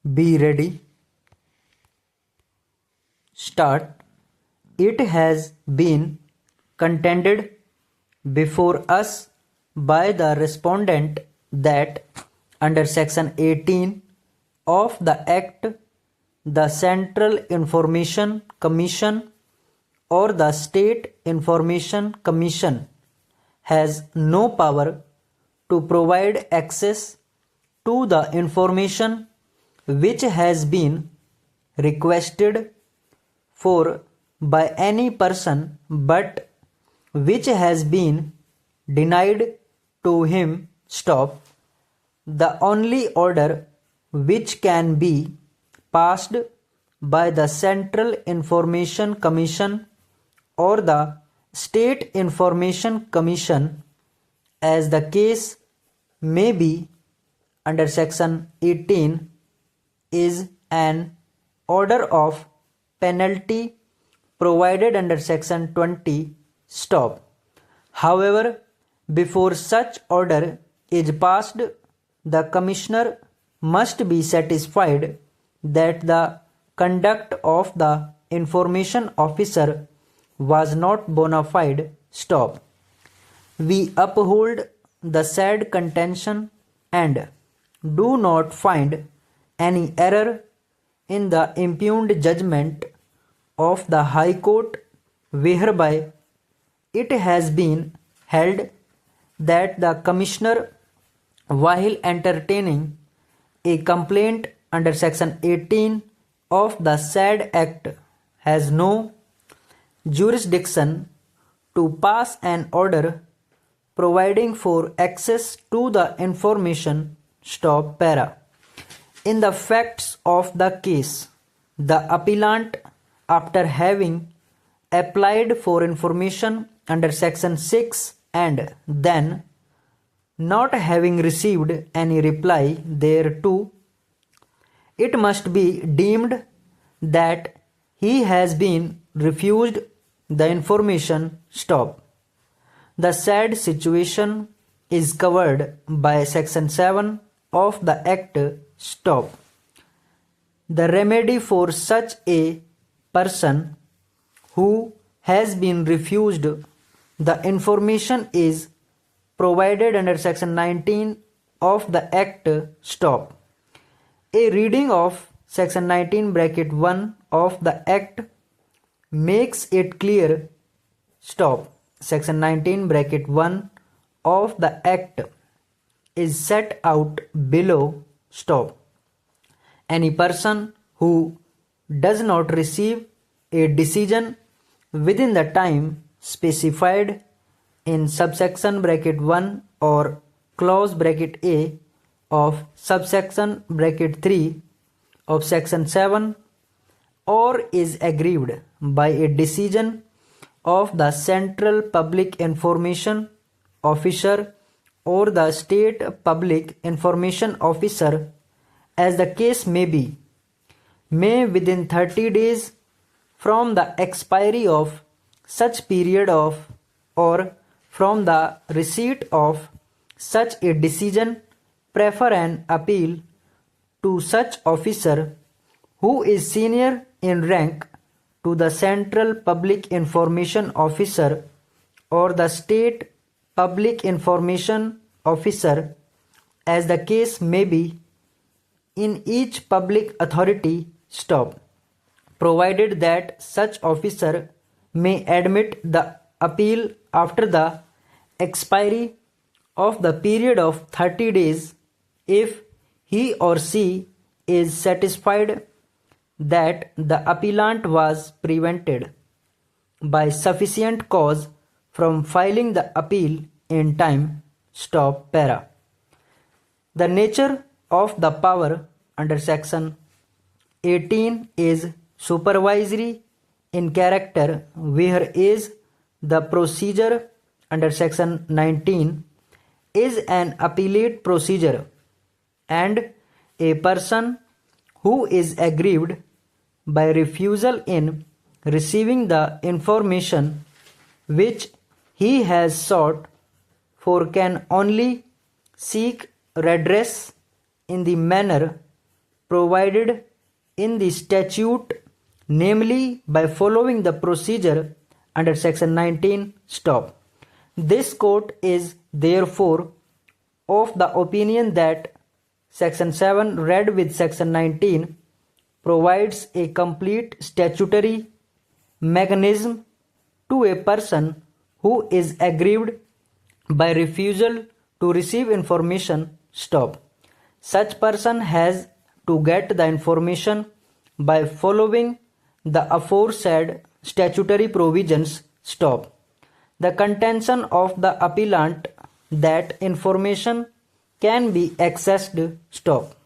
Be ready. Start. It has been contended before us by the respondent that under Section 18 of the Act, the Central Information Commission or the State Information Commission has no power to provide access to the information which has been requested for by any person but which has been denied to him. Stop. The only order which can be passed by the Central Information Commission or the State Information Commission, as the case may be, under Section 18 is an order of penalty provided under Section 20. Stop. However, before such order is passed, the Commissioner must be satisfied that the conduct of the information officer was not bona fide. Stop. We uphold the said contention and do not find any error in the impugned judgment of the High Court, whereby it has been held that the Commissioner, while entertaining a complaint under Section 18 of the said Act, has no jurisdiction to pass an order providing for access to the information. Stop. Para. In the facts of the case, the appellant, after having applied for information under Section 6 and then not having received any reply thereto, it must be deemed that he has been refused the information. Stop. The said situation is covered by Section 7 of the Act. Stop. The remedy for such a person who has been refused the information is provided under Section 19 of the Act. Stop. A reading of Section 19(1) of the Act makes it clear. Stop. Section 19(1) of the Act is set out below. Stop. Any person who does not receive a decision within the time specified in subsection (1) or clause (a) of subsection (3) of Section 7, or is aggrieved by a decision of the Central Public Information Officer or the State Public Information Officer, as the case may be, may within 30 days from the expiry of such period of or from the receipt of such a decision prefer an appeal to such officer who is senior in rank to the Central Public Information Officer or the State Public Information Officer, as the case may be, in each public authority. Stop. Provided that such officer may admit the appeal after the expiry of the period of 30 days if he or she is satisfied that the appellant was prevented by sufficient cause from filing the appeal in time. Stop. Para. The nature of the power under Section 18 is supervisory in character, whereas the procedure under Section 19 is an appellate procedure, and a person who is aggrieved by refusal in receiving the information which he has sought for can only seek redress in the manner provided in the statute, namely by following the procedure under section 19, stop. This court is therefore of the opinion that section 7 read with section 19 provides a complete statutory mechanism to a person who is aggrieved by refusal to receive information, stop. Such person has to get the information by following the aforesaid statutory provisions, stop. The contention of the appellant that information can be accessed, stop.